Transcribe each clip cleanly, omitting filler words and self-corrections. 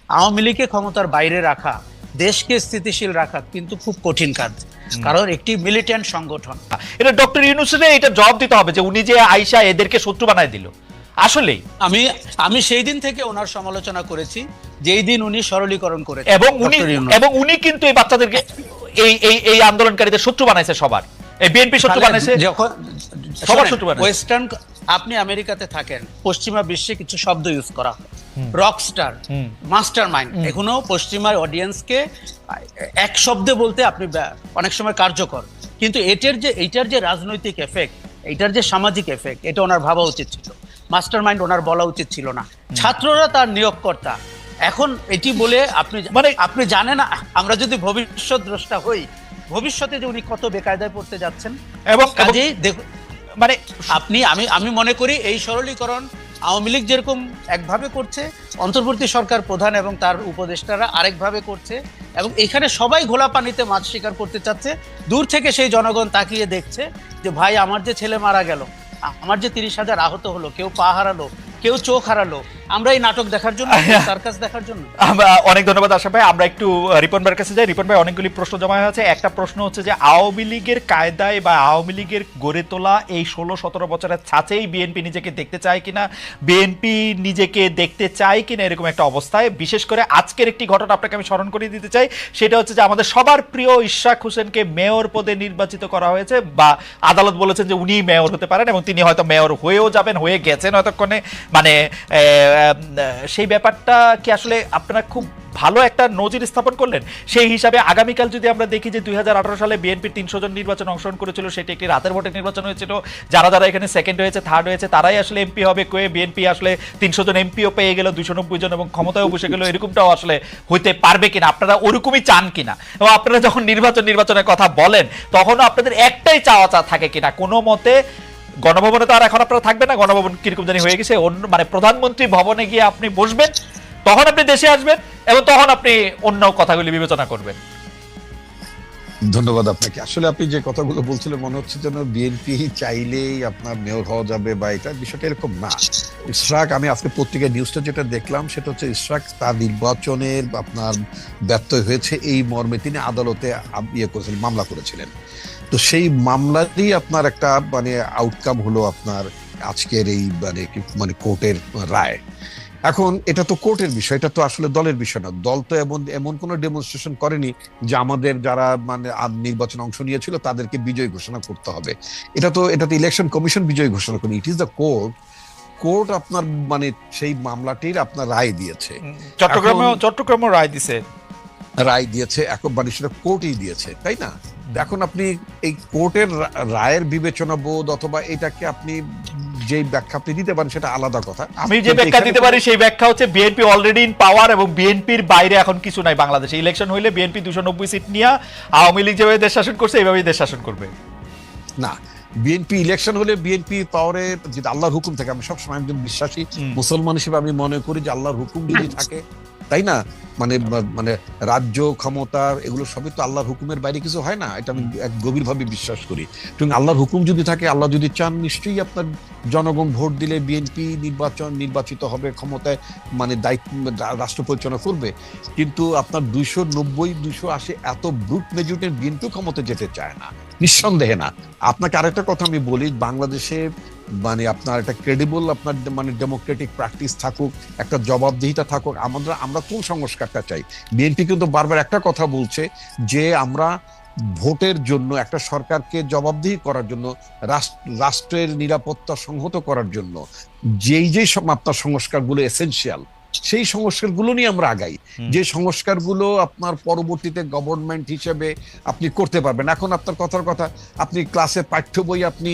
আওয়ামী লীগকে ক্ষমতার বাইরে রাখা, দেশকে স্থিতিশীল রাখা কিন্তু খুব কঠিন কাজ, কারণ একটি মিলিটেন্ট সংগঠন। এটা ডক্টর ইউনূসের এটা জবাব দিতে হবে যে উনি যে আইসা এদেরকে শত্রু বানায় দিল। আসলেই আমি আমি সেই দিন থেকে ওনার সমালোচনা করেছি, যেই দিন উনি সরলীকরণ করেছেন, এবং উনি কিন্তু এই বাচ্চাদেরকে এই আন্দোলনকারীদের শত্রু বানাইছে, সবার এই বিএনপি শত্রু বানাইছে, যখন সবার শত্রু বানাইছে। ওয়েস্টার্ন, আপনি আমেরিকাতে থাকেন, পশ্চিমা বিশ্বে কিছু শব্দ ইউজ করা হয়, রকস্টার, মাস্টার মাইন্ড, এখনো পশ্চিমা অডিয়েন্সকে এক শব্দে বলতে আপনি অনেক সময় কার্যকর, কিন্তু এইটার যে রাজনৈতিক এফেক্ট, এইটার যে সামাজিক এফেক্ট, এটা ওনার ভাবা উচিত ছিল। মাস্টার মাইন্ড ওনার বলা উচিত ছিল না, ছাত্ররা তার নিয়োগকর্তা। এখন এটি বলে আপনি জানেন, আমরা যদি ভবিষ্যৎ দ্রষ্টা হই, ভবিষ্যতে যে উনি কত বেকায়দায় পড়তে যাচ্ছেন। এবং কাজেই মানে আমি মনে করি এই সরলীকরণ আওয়ামী লীগ যেরকম একভাবে করছে, অন্তর্বর্তী সরকার প্রধান এবং তার উপদেষ্টারা আরেকভাবে করছে, এবং এখানে সবাই ঘোলা পানিতে মাছ শিকার করতে চাচ্ছে। দূর থেকে সেই জনগণ তাকিয়ে দেখছে যে ভাই, আমার যে ছেলে মারা গেল, আমার যে 30,000 আহত হলো, কেউ পা হারালো, কেউ চোখ হারালো, আমরা এই নাটক দেখার জন্য, সার্কাস দেখার জন্য। অনেক ধন্যবাদ আশরাফ ভাই। আমরা একটু রিপন ভাইয়ের কাছে যাই। রিপন ভাই, অনেকগুলি প্রশ্ন জমা হয়েছে। একটা প্রশ্ন হচ্ছে যে আওয়ামী লীগের কায়দায় বা আওয়ামী লীগের গড়ে তোলা এই 16-17 বছরের ছাঁচেই বিএনপি নিজেকে দেখতে চায় কিনা, বিএনপি নিজেকে দেখতে চায় কিনা, এরকম একটা অবস্থায় বিশেষ করে আজকের একটি ঘটনা আপনাকে আমি স্মরণ করিয়ে দিতে চাই। সেটা হচ্ছে যে আমাদের সবার প্রিয় ইশরাক হোসেনকে মেয়র পদে নির্বাচিত করা হয়েছে, বা আদালত বলেছেন যে উনি মেয়র হতে পারেন, এবং তিনি হয়তো মেয়র হয়েও যাবেন, হয়ে গেছেন হয়তক্ষণে। মানে সেই ব্যাপারটা কি আসলে আপনারা খুব ভালো একটা নজির স্থাপন করলেন? সেই হিসাবে আগামীকাল যদি আমরা দেখি যে 2018 সালে বিএনপির 300 জন নির্বাচনে অংশগ্রহণ করেছিল, সেটি একটি রাতের ভোটে নির্বাচন হয়েছিল, যারা যারা এখানে সেকেন্ড হয়েছে, থার্ড হয়েছে, তারাই আসলে এমপি হবে, কয়ে বিএনপি আসলে 300 জন এমপিও পেয়ে গেল, 290 জন, এবং ক্ষমতায়ও বসে গেল, এরকমটাও আসলে হইতে পারবে কিনা, আপনারা ওরকমই চান কিনা? এবং আপনারা যখন নির্বাচনের কথা বলেন, তখনও আপনাদের একটাই চাওয়া থাকে কিনা কোনো মতে গণভবনে তো আর এখন আপনারা থাকবেন না, গণভবন কিরকম জানি হয়ে গেছে, অন্য মানে প্রধানমন্ত্রী ভবনে গিয়ে আপনি বসবেন, তখন আপনি দেশে আসবেন এবং তখন আপনি অন্য কথাগুলি বিবেচনা করবেন। ধন্যবাদ আপনাকে। আসলে আপনি যে কথাগুলো বলছিলেন, মনে হচ্ছে যেন বিএনপি চাইলেই আপনার মেয়র হওয়া যাবে, বা এটা বিষয়টা এরকম না। ইশরাক, আমি আজকে পত্রিকায় নিউজটা যেটা দেখলাম, সেটা হচ্ছে ইশরাক তার নির্বাচনের আপনার ব্যর্থ হয়েছে এই মর্মে তিনি আদালতে করেছিলেন, মামলা করেছিলেন। তো সেই মামলারই আপনার একটা মানে আউটকাম হলো আপনার আজকের এই মানে কোর্টের রায়। এখন এটা তো কোর্টের বিষয়, এটা তো আসলে দলের বিষয় না। দল তো এমন কোনো ডেমনস্ট্রেশন করেনি যে আমাদের যারা মানে নির্বাচনে অংশ নিয়েছিল তাদেরকে বিজয়ী ঘোষণা করতে হবে। এটা তো ইলেকশন কমিশন বিজয়ী ঘোষণা করেনি, ইট ইজ দ্য কোর্ট আপনার মানে সেই মামলাটির আপনার রায় দিয়েছে। চট্টগ্রামে রায় দিয়েছে এখন মানে সেটা কোর্টই দিয়েছে, তাই না? এখন আপনি এই কোর্টের রায়ের বিবেচনা বোধ অথবা এটাকে আপনি যে ব্যাখ্যা আপনি দিতে পারেন সেটা আলাদা কথা। আমি যে ব্যাখ্যা দিতে পারি সেই ব্যাখ্যা হচ্ছে বিএনপি অলরেডি ইন পাওয়ার, এবং বিএনপির বাইরে এখন কিছু নাই বাংলাদেশে। ইলেকশন হইলে বিএনপি 290 সিট নিয়ে আওয়ামী লীগ যেভাবে দেশ শাসন করছে এইভাবেই দেশ শাসন করবে না। বিএনপি ইলেকশন হলে বিএনপি পাওয়ারে যদি আল্লাহর হুকুম থাকে, আমি সবসময় একজন বিশ্বাসী মুসলমান হিসেবে আমি মনে করি যে আল্লাহর হুকুম যদি থাকে, তাই না, মানে রাজ্য ক্ষমতা এগুলো সবই তো আল্লাহর হুকুমের বাইরে কিছু হয় না, এটা আমি গভীরভাবে বিশ্বাস করি। এবং আল্লাহর হুকুম যদি থাকে, আল্লাহ যদি চান, নিশ্চয়ই আপনার জনগণ ভোট দিলে বিএনপি নির্বাচিত হবে, ক্ষমতায় মানে দায়িত্ব রাষ্ট্র পরিচালনা করবে। কিন্তু আপনার 290-280 এত ব্রুট মেজরিটির বিএনপি ক্ষমতায় যেতে চায় না, নিঃসন্দেহে না। আপনাকে আরেকটা কথা আমি বলি, বাংলাদেশে মানে আপনার একটা ক্রেডিবল আপনার মানে ডেমোক্রেটিক প্র্যাকটিস থাকুক, একটা জবাবদিহিতা থাকুক। আমরা কোন সংস্কারটা চাই? বিএনপি কিন্তু বারবার একটা কথা বলছে যে আমরা ভোটের জন্য, একটা সরকারকে জবাবদিহি করার জন্য, রাষ্ট্রের নিরাপত্তা সংহত করার জন্য যেই আপনার সংস্কারগুলো এসেনশিয়াল, সেই সংস্কারগুলো নিয়ে আমরা আগাই, যে সংস্কারগুলো আপনার পরবর্তীতে গভর্নমেন্ট হিসেবে আপনি করতে পারবেন। এখন আপনার কথার কথা, আপনি ক্লাসে পাঠ্য বই আপনি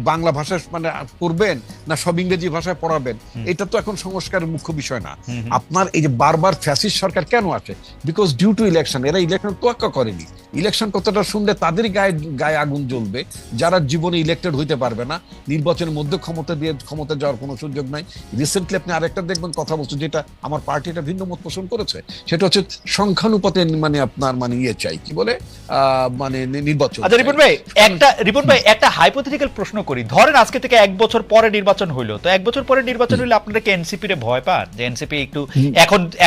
বাংলা ভাষায় মানে পড়বেন না সব ইংরেজি ভাষায় পড়াবেন, এটা তো এখন সংস্কারের মুখ্য বিষয় না। আপনার এই যে বারবার ফ্যাসিস্ট সরকার কেন আছে? Because due to election. এরা ইলেকশন তোয়াক্কা করেনি, ইলেকশন কথাটা শুনলে তাদের গায়ে গায়ে আগুন জ্বলবে যারা জীবনে ইলেক্টেড হইতে পারবে না, নির্বাচনের মধ্যে ক্ষমতা যাওয়ার কোনো সুযোগ নাই। রিসেন্টলি আপনি আরেকটা দেখবেন কথা বলছে, যেটা আমার পার্টি এটা ভিন্ন মত পোষণ করেছে, সেটা হচ্ছে সংখ্যানুপাতে মানে আপনার মানে চাই কি বলে মানে নির্বাচন। আচ্ছা রিপন ভাই একটা হাইপোথেটিক্যাল প্রশ্ন করি, ধরেন আজকে থেকে 1 বছর পরে নির্বাচন হইলো, তো 1 বছর পরে নির্বাচন হইলে আপনারা কি এনসিপি রে ভয় পান যে এনসিপি একটু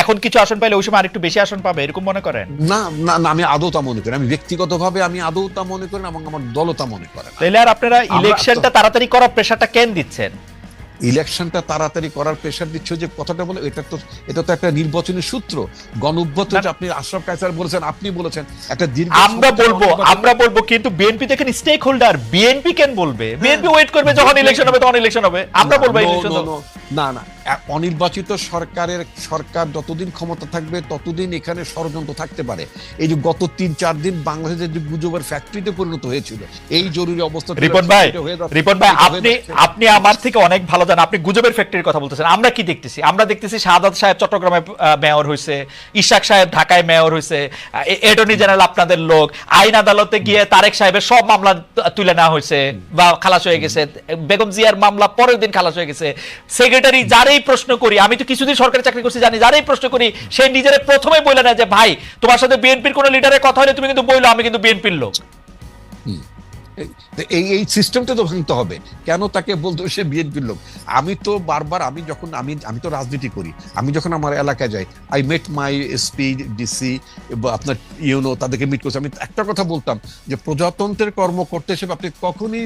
এখন কিছু আসন পাইলে ওই সময় আরেকটু বেশি আসন পাবে, এরকম মনে করেন? না না না, আমি আদৌ তা মনে করি, আমি ব্যক্তিগতভাবে আমি আদৌ তা মনে করি না এবং আমার দলও তা মনে করে না। তাহলে আর আপনারা ইলেকশনটা তাড়াতাড়ি করার প্রেসারটা কেন দিচ্ছেন? ইলেকশনটা তাড়াতাড়ি করার প্রেশার দিচ্ছ যে কথাটা বলে, এটা তো একটা নির্বাচনী সূত্র। গণঅভ্যুত্থান যে আপনি আশরাফ কায়সার বলেছেন, আপনি বলেছেন একটা দীর্ঘ, আমরা বলবো কিন্তু বিএনপি তো এখানে স্টেক হোল্ডার, বিএনপি কেন বলবে? বিএনপি ওয়েট করবে যখন ইলেকশন হবে তখন ইলেকশন হবে, আমরা বলবো ইলেকশন। না না, অনির্বাচিত সরকার যতদিন ক্ষমতা থাকবে ততদিন এখানে ষড়যন্ত্র থাকতে পারে। এই যে গত 3-4 দিন বাংলাদেশের যে গুজবের ফ্যাক্টরিতে পরিণত হয়েছিল এই জরুরি অবস্থা। রিপন ভাই আপনি আমার থেকে অনেক ভালো জানেন, আপনি গুজবের ফ্যাক্টরির কথা বলতেছেন। আমরা কি দেখতেছি? আমরা দেখতেছি শাহাদাত সাহেব চট্টগ্রামে মেয়র হয়েছে, ইশাক সাহেব ঢাকায় মেয়র হয়েছে, অ্যাটর্নি জেনারেল আপনাদের লোক, আইন আদালতে গিয়ে তারেক সাহেবের সব মামলা তুলে নেওয়া হয়েছে বা খালাস হয়ে গেছে, বেগম জিয়ার মামলা পরের দিন খালাস হয়ে গেছে। সেক্রেটারি যারাই প্রশ্ন করি, আমি তো কিছুদিন সরকারি চাকরি করছি জানি, যারাই প্রশ্ন করি সে নিজের প্রথমে বলে না যে ভাই তোমার সাথে বিএনপির কোন লিডারের কথা হলে তুমি কিন্তু বললো আমি কিন্তু বিএনপির লোক। এই সিস্টেমটা তো ভাঙতে হবে। কেন তাকে বলতো সে বিএনপির লোক? আমি তো বারবার আমি তো রাজনীতি করি, আমি যখন আমার এলাকায় যাই, I met my SP DC আপনার ইউনো, তাদেরকে মিট করছি। আমি একটা কথা বলতাম যে প্রজাতন্ত্রের কর্মকর্তা হিসেবে আপনি কখনই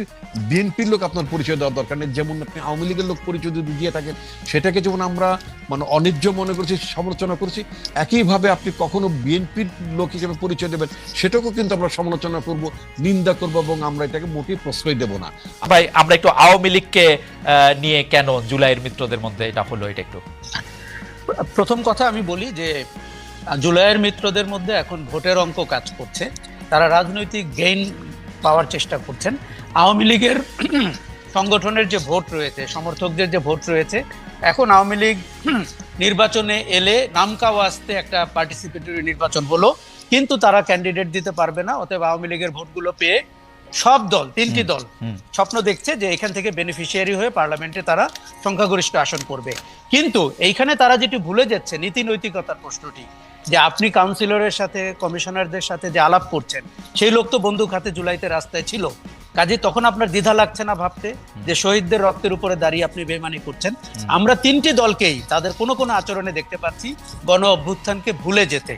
বিএনপির লোক আপনার পরিচয় দেওয়ার দরকার নেই। যেমন আপনি আওয়ামী লীগের লোক পরিচয় যদি দিয়ে থাকেন, সেটাকে যেমন আমরা মানে অন্যায্য মনে করছি, সমালোচনা করছি, একইভাবে আপনি কখনো বিএনপির লোক হিসেবে পরিচয় দেবেন, সেটাকেও কিন্তু আমরা সমালোচনা করব, নিন্দা করবো এবং আমরা এটাকে মোটেই প্রশ্রয় দেব না। ভাই আমরা একটু আওয়ামী লীগকে নিয়ে কেন জুলাইয়ের মিত্রদের মধ্যে এটা হলো, এটা একটু প্রথম কথা আমি বলি যে জুলাইয়ের মিত্রদের মধ্যে এখন ভোটের অঙ্ক কাজ করছে, তারা রাজনৈতিক গেইন পাওয়ার চেষ্টা করছেন। আওয়ামী লীগের সংগঠনের যে ভোট রয়েছে, সমর্থকদের যে ভোট রয়েছে, এখন আওয়ামী লীগ নির্বাচনে এলে নামকাও আসতে একটা পার্টিসিপেটরি নির্বাচন হলো, কিন্তু তারা ক্যান্ডিডেট দিতে পারবে না। অতএব আওয়ামী লীগের ভোটগুলো পেয়ে সব দল, 3টি দল স্বপ্ন দেখছে যে এখান থেকে বেনিফিশিয়ারি হয়ে পার্লামেন্টে তারা সংখ্যাগরিষ্ঠ আসন করবে। কিন্তু এইখানে তারা যেটি ভুলে যাচ্ছে নীতি নৈতিকতার প্রশ্নটি, যে আপনি কাউন্সিলরের সাথে কমিশনারদের সাথে যে আলাপ করছেন, সেই লোক তো বন্দুক হাতে জুলাইতে রাস্তায় ছিল। কাজে তখন আপনার দ্বিধা লাগছে না ভাবতে যে শহীদদের রক্তের উপরে দাঁড়িয়ে আপনি বেইমানি করছেন? আমরা 3টি দলকেই তাদের কোনো আচরণে দেখতে পাচ্ছি গণ অভ্যুত্থানকে ভুলে যেতে,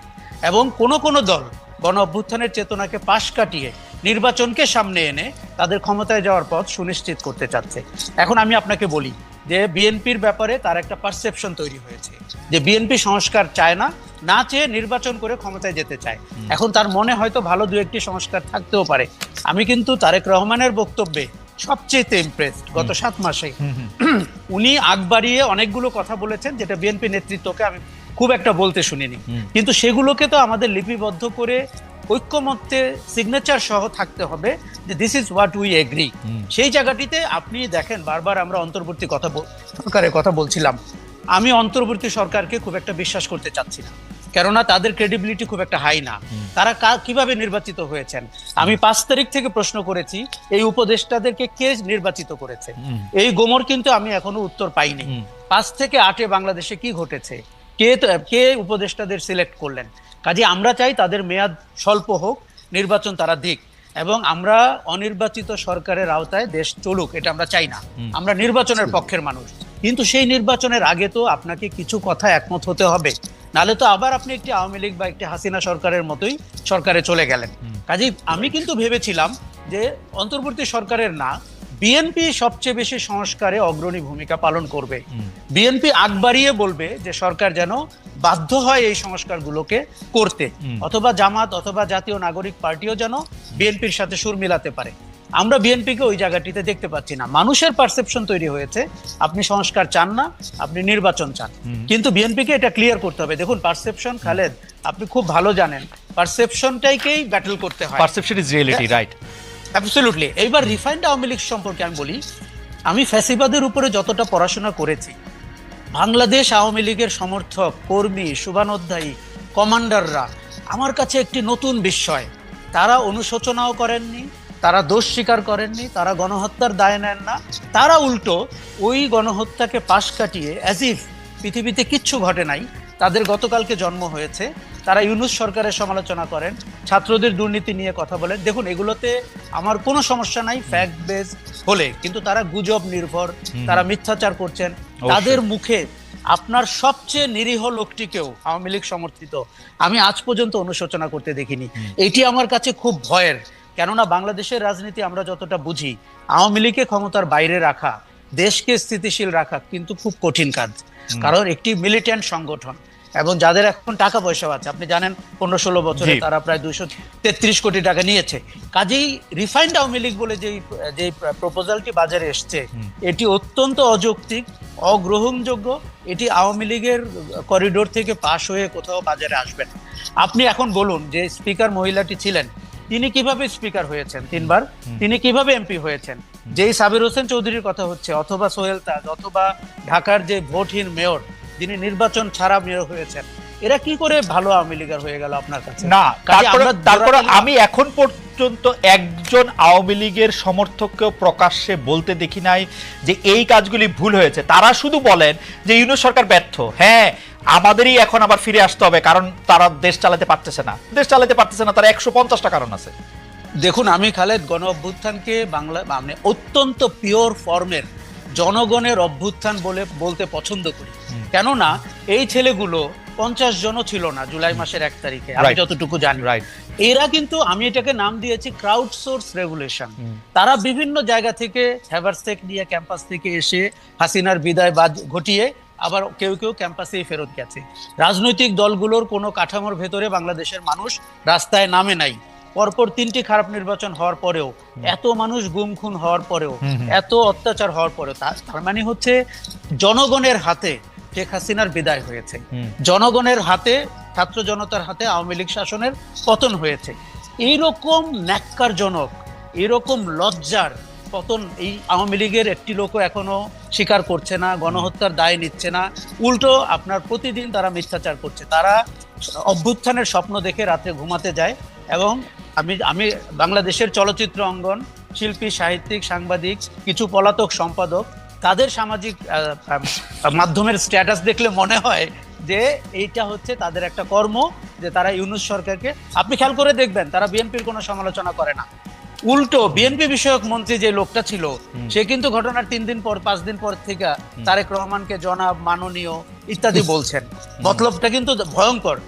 এবং কোনো দল গণ অভ্যুত্থানের চেতনাকে পাশ কাটিয়ে নির্বাচনকে সামনে এনে তাদের ক্ষমতায় যাওয়ার পথ সুনিশ্চিত করতে চাচ্ছে। এখন আমি আপনাকে বলি যে বিএনপির ব্যাপারে তার একটা পারসেপশন তৈরি হয়েছে যে বিএনপি সংস্কার চায় না, না চেয়ে নির্বাচন করে ক্ষমতায় যেতে চায়। এখন তার মনে হয়তো ভালো 2-1টি সংস্কার থাকতেও পারে। আমি কিন্তু তারেক রহমানের বক্তব্যে সবচেয়ে ইমপ্রেসড গত 7 মাসে। উনি আগ বাড়িয়ে অনেকগুলো কথা বলেছেন যেটা বিএনপি নেতৃত্বকে আমি খুব একটা বলতে শুনিনি, কিন্তু সেগুলোকে তো আমাদের লিপিবদ্ধ করে ঐক্যমত্যে সিগনেচার সহ থাকতে হবে যে this is what we agri. সেই জায়গাটিতে আপনি দেখেন বারবার আমরা অন্তর্বর্তী সরকারের কথা বলছিলাম। আমি অন্তর্বর্তী সরকারকে খুব একটা বিশ্বাস করতে চাচ্ছি না, কেননা তাদের ক্রেডিবিলিটি খুব একটা হাই না। তারা কিভাবে নির্বাচিত হয়েছেন? আমি 5 তারিখ থেকে প্রশ্ন করেছি এই উপদেষ্টাদেরকে কে নির্বাচিত করেছে, এই গোমর কিন্তু আমি এখনো উত্তর পাইনি। 5 থেকে 8-এ বাংলাদেশে কি ঘটেছে, কে উপদেষ্টাদের সিলেক্ট করলেন? কাজে আমরা চাই তাদের মেয়াদ স্বল্প হোক, নির্বাচন তারা দিক, এবং আমরা অনির্বাচিত সরকারের আওতায় দেশ চলুক, এটা আমরা চাই না। আমরা নির্বাচনের পক্ষের মানুষ, কিন্তু সেই নির্বাচনের আগে তো আপনাকে কিছু কথা একমত হতে হবে, নালে তো আবার আপনি একটি আওয়ামী লীগ বা একটি হাসিনা সরকারের মতোই সরকারে চলে গেলেন। কাজেই আমি কিন্তু ভেবেছিলাম যে অন্তর্বর্তী সরকারের না, বিএনপি সবচেয়ে বেশি সংস্কারে অগ্রণী ভূমিকা পালন করবে। বিএনপি আগ বাড়িয়ে বলবে যে সরকার যেন বাধ্য হয় এই সংস্কারগুলোকে করতে, অথবা জামাত অথবা জাতীয় নাগরিক পার্টিও যেন বিএনপির সাথে সুর মিলাতে পারে। আমরা বিএনপিকে ওই জায়গাটিতে দেখতে পাচ্ছি না। মানুষের পারসেপশন তৈরি হয়েছে আপনি সংস্কার চান না, আপনি নির্বাচন চান, কিন্তু বিএনপিকে এটা ক্লিয়ার করতে হবে। দেখুন পারসেপশন, খালেদ আপনি খুব ভালো জানেন, পারসেপশনটাকেই ব্যাটল করতে হয়। Perception is reality, right? Absolutely. এইবার রিফাইন্ড আওয়ামী লীগ সম্পর্কে আমি বলি, আমি ফ্যাসিবাদের উপরে যতটা পড়াশোনা করেছি, বাংলাদেশ আওয়ামী লীগের সমর্থক, কর্মী, শুভানুধ্যায়ী, কমান্ডাররা আমার কাছে একটি নতুন বিস্ময়। তারা অনুশোচনাও করেননি, তারা দোষ স্বীকার করেননি, তারা গণহত্যার দায় নেন না, তারা উল্টো ওই গণহত্যাকে পাশ কাটিয়ে অ্যাজ ইফ পৃথিবীতে কিচ্ছু ঘটে নাই, তাদের গতকালকে জন্ম হয়েছে, তারা ইউনূস সরকারের সমালোচনা করেন, ছাত্রদের দুর্নীতি নিয়ে কথা বলেন। দেখুন, এগুলোতে আমার কোনো সমস্যা নাই ফ্যাক্ট বেস হলে, কিন্তু তারা গুজব নির্ভর, তারা মিথ্যাচার করছেন। তাদের মুখে আপনার সবচেয়ে নিরীহ লোকটিকেও আওয়ামী লীগ সমর্থিত আমি আজ পর্যন্ত অনুশোচনা করতে দেখিনি। এটি আমার কাছে খুব ভয়ের, কেননা বাংলাদেশের রাজনীতি আমরা যতটা বুঝি, আওয়ামী লীগকে ক্ষমতার বাইরে রাখা, দেশকে স্থিতিশীল রাখা কিন্তু খুব কঠিন কাজ। কারণ একটি মিলিটেন্ট সংগঠন এবং যাদের এখন টাকা পয়সা আছে, আপনি জানেন 15-16 বছরে তারা প্রায় 233 কোটি টাকা নিয়েছে। কাজেই রিফাইন্ড আওয়ামী লীগ বলে যে প্রপোজালটি বাজারে এসছে, এটি অত্যন্ত অযৌক্তিক, অগ্রহণযোগ্য। এটি আওয়ামী লীগের করিডোর থেকে পাশ হয়ে কোথাও বাজারে আসবে না। আপনি এখন বলুন যে স্পিকার মহিলাটি ছিলেন, তিনি কিভাবে স্পিকার হয়েছেন 3 বার, তিনি কিভাবে এমপি হয়েছেন? যেই সাবির হোসেন চৌধুরীর কথা হচ্ছে, অথবা সোহেল তাজ, অথবা ঢাকার যে ভোটহীন মেয়র, যিনি নির্বাচন ছাড়া মেয়র হয়েছেন, এরা কি করে ভালো আওয়ামী লীগার হয়ে গেল আপনার কাছে? না, তারপরে আমি এখন পর্যন্ত একজন আওয়ামী লীগের সমর্থককেও প্রকাশ্যে বলতে দেখি নাই যে এই কাজগুলি ভুল হয়েছে। তারা শুধু বলেন যে ইউনূস সরকার ব্যর্থ। হ্যাঁ, আমাদেরই এখন আবার ফিরে আসতে হবে, কারণ তারা দেশ চালাতে পারতেছে না, তারা 150টা কারণ আছে। দেখুন, আমি খালেদ গণ অভ্যুত্থানকে বাংলা মানে অত্যন্ত পিওর ফর্মের জনগণের অভ্যুত্থান বলতে পছন্দ করি। কেননা এই ছেলেগুলো 50 জনও ছিল না জুলাই মাসের 1 তারিখে, আমি যতটুকু জানি। এরা কিন্তু, আমি এটাকে নাম দিয়েছি ক্রাউড সোর্স রেভলিউশন। তারা বিভিন্ন জায়গা থেকে হ্যাভারসেক নিয়ে ক্যাম্পাস থেকে এসে হাসিনার বিদায় ঘটিয়ে আবার কেউ কেউ ক্যাম্পাসেই ফেরত গেছে। রাজনৈতিক দলগুলোর কোনো কাঠামোর ভেতরে বাংলাদেশের মানুষ রাস্তায় নামে নাই। পরপর 3টি খারাপ নির্বাচন হওয়ার পরেও, এত মানুষ গুম খুন হওয়ার পরেও, এত অত্যাচার হওয়ার পরেও, তার মানে হচ্ছে জনগণের হাতে শেখ হাসিনার বিদায় হয়েছে, জনগণের হাতে, ছাত্র জনতার হাতে আওয়ামী লীগ শাসনের পতন হয়েছে। এইরকম ন্যাক্কারজনক, এরকম লজ্জার পতন এই আওয়ামী লীগের একটি লোকও এখনো স্বীকার করছে না, গণহত্যার দায় নিচ্ছে না। উল্টো আপনার প্রতিদিন তারা মিথ্যাচার করছে। তারা অভ্যুত্থানের স্বপ্ন দেখে রাতে ঘুমাতে যায়। এবং আমি বাংলাদেশের চলচ্চিত্র অঙ্গন, শিল্পী, সাহিত্যিক, সাংবাদিক, কিছু পলাতক সম্পাদক, তাদের সামাজিক মাধ্যমের স্ট্যাটাস দেখলে মনে হয় যে এইটা হচ্ছে তাদের একটা কর্ম, যে তারা ইউনূস সরকারকে, আপনি খেয়াল করে দেখবেন, তারা বিএনপির কোনো সমালোচনা করে না। উল্টো বিএনপি বিষয়ক মন্ত্রী যে লোকটা ছিল, সে কিন্তু ঘটনার 3 দিন পর 5 দিন পর থেকে তারেক রহমানকে জনাব, মাননীয় ইত্যাদি বলছেন। মতলবটা কিন্তু ভয়ঙ্কর।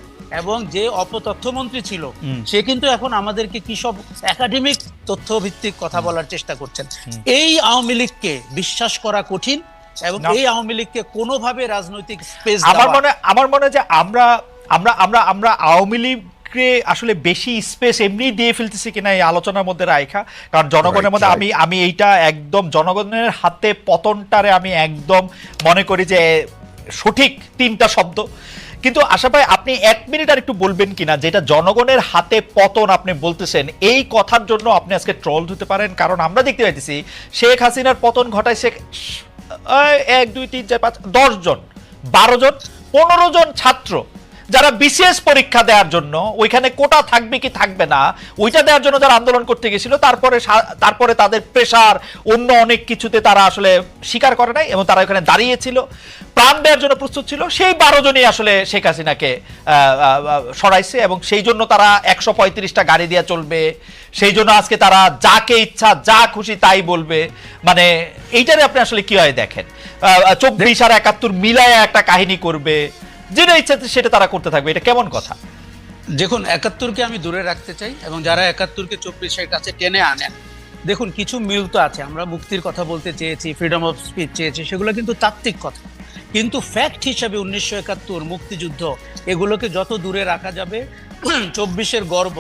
এবং যে অপতথ্যমন্ত্রী ছিল, সে কিন্তু এখন আমাদেরকে কি সব একাডেমিক তথ্য ভিত্তিক কথা বলার চেষ্টা করছেন। এই আওয়ামী লীগকে বিশ্বাস করা কঠিন, এবং এই আওয়ামী লীগকে কোনোভাবে রাজনৈতিক স্পেস, আমার মনে হয় যে আমরা আমরা আমরা আমরা আওয়ামী লীগকে আসলে বেশি স্পেস এমনি দিয়ে ফেলতেছি কিনা এই আলোচনার মধ্যে রাখা। কারণ জনগণের মধ্যে আমি এইটা একদম জনগণের হাতে পতনটারে আমি একদম মনে করি যে সঠিক 3টা শব্দ। কিন্তু আশা ভাই, আপনি 1 মিনিট আর একটু বলবেন কিনা, যেটা জনগণের হাতে পতন আপনি বলতেছেন, এই কথার জন্য আপনি আজকে ট্রল হতে পারেন। কারণ আমরা দেখতে পাইতেছি শেখ হাসিনার পতন ঘটায় 1, 2, 3, 4, 5, 10 জন, 12 জন, 15 জন ছাত্র যারা বিসিএস পরীক্ষা দেওয়ার জন্য, ওইখানে কোটা থাকবে কি থাকবে না ওইটা দেওয়ার জন্য যারা আন্দোলন করতে গেছিল, তারপরে তাদের প্রেশার, অন্য অনেক কিছুতে তারা আসলে স্বীকার করে নাই এবং তারা ওখানে দাঁড়িয়েছিল, প্রাণ দেওয়ার জন্য প্রস্তুত ছিল। সেই 12 জনই আসলে শেখ হাসিনাকে সরাইছে, এবং সেই জন্য তারা 135টা গাড়ি দিয়ে চলবে, সেই জন্য আজকে তারা যাকে ইচ্ছা যা খুশি তাই বলবে। মানে এইটারে আপনি আসলে কি হয় দেখেন, 24 আর 71 মিলায় একটা কাহিনী করবে, যেটা ইচ্ছা সেটা তারা করতে থাকবে। এটা কেমন কথা? দেখুন, 71কে আমি দূরে রাখতে চাই, এবং যারা 71কে 24-এর কাছে টেনে আনেন, দেখুন কিছু মিল তো আছে। আমরা মুক্তির কথা বলতে চেয়েছি, ফ্রিডম অফ স্পিচ চেয়েছি, সেগুলো কিন্তু তাত্ত্বিক কথা। কিন্তু ফ্যাক্ট হিসাবে 1971 মুক্তিযুদ্ধ, এগুলোকে যত দূরে রাখা যাবে 24-এর গর্ব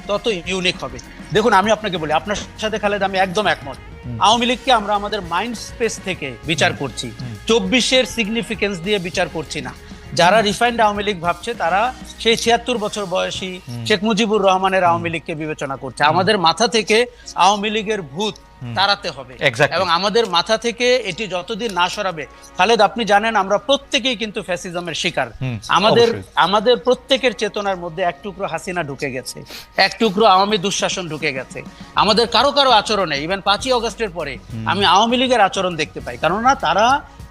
তত ইউনিক হবে। দেখুন, আমি আপনাকে বলি, আপনার সাথে খালেদ আমি একদম একমত। আওয়ামী লীগকে আমরা আমাদের মাইন্ড স্পেস থেকে বিচার করছি, 24-এর সিগনিফিকেন্স দিয়ে বিচার করছি না। যারা রিফাইন্ড আওয়ামী লীগ ভাবছে, তারা সেই ৭৬ বছর বয়সী শেখ মুজিবুর রহমানের আওয়ামী লীগকে বিবেচনা করছে। আমাদের মাথা থেকে আওয়ামী লীগের ভূত তাড়াতে হবে Exactly. এবং আমাদের মাথা থেকে এটি যতদিন না সরাবে, খালেদ আপনি জানেন আমরা প্রত্যেকেই কিন্তু ফ্যাসিজমের শিকার। অবশ্যই। আমাদের প্রত্যেকের চেতনার মধ্যে এক টুকরো হাসিনা ঢুকে গেছে, এক টুকরো আওয়ামী দুঃশাসন ঢুকে গেছে। আমাদের কারো কারো আচরণে, ইভেন ৫ই অগস্টের পরে আমি আওয়ামী লীগের আচরণ দেখতে পাই, কেননা তারা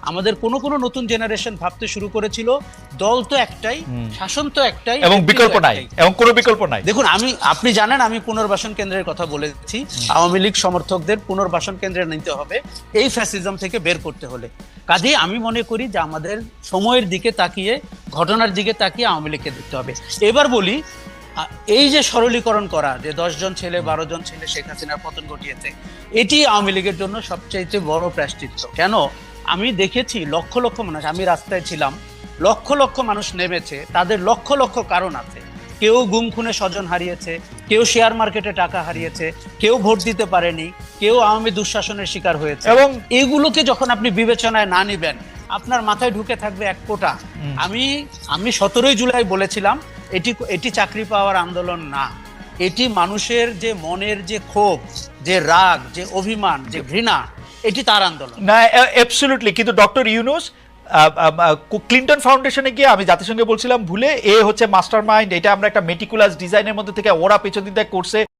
আমাদের কোন নতুন জেনারেশন ভাবতে শুরু করেছিল দল তো একটাই, শাসন তো একটাই, এবং নেতৃত্ব বিকল্প নাই, একটাই। এবং কোনো বিকল্প নাই। দেখুন আপনি জানেন আমি পুনর্বাসন কেন্দ্রের কথা বলেছি, আওয়ামী লীগ সমর্থকদের পুনর্বাসন কেন্দ্রে নিতে হবে এই ফ্যাসিজম থেকে বের করতে হলে। কাজেই আমি মনে করি যে আমাদের সময়ের দিকে তাকিয়ে, ঘটনার দিকে তাকিয়ে আওয়ামী লীগকে দেখতে হবে। এবার বলি, এই যে সরলীকরণ করা যে ১০ জন ছেলে ১২ জন ছেলে শেখ হাসিনার পতন ঘটিয়েছে, এটি আওয়ামী লীগের জন্য সবচাইতে বড় প্রায়শ্চিত্ত। কেন? আমি দেখেছি লক্ষ লক্ষ মানুষ, আমি রাস্তায় ছিলাম, লক্ষ লক্ষ মানুষ নেমেছে, তাদের লক্ষ লক্ষ কারণ আছে। কেউ গুম খুনে স্বজন হারিয়েছে, কেউ শেয়ার মার্কেটে টাকা হারিয়েছে, কেউ ভোট দিতে পারেনি, কেউ আওয়ামী দুঃশাসনের শিকার হয়েছে। এবং এগুলোকে যখন আপনি বিবেচনায় না নিবেন, আপনার মাথায় ঢুকে থাকবে এক কোটা। আমি ১৭ই জুলাই বলেছিলাম এটি চাকরি পাওয়ার আন্দোলন না, এটি মানুষের যে মনের যে ক্ষোভ, যে রাগ, যে অভিমান, যে ঘৃণা, এটি তার আন্দোলন। না, অ্যাবসলিউটলি। কিন্তু ডক্টর ইউনূস ক্লিন্টন ফাউন্ডেশনে গিয়ে আমি জাতিসংঘে বলছিলাম ভুলে, এ হচ্ছে মাস্টার মাইন্ড, এটা আমরা একটা মেটিকুলাস ডিজাইনের মধ্যে থেকে ওরা পেছন দিকে করছে।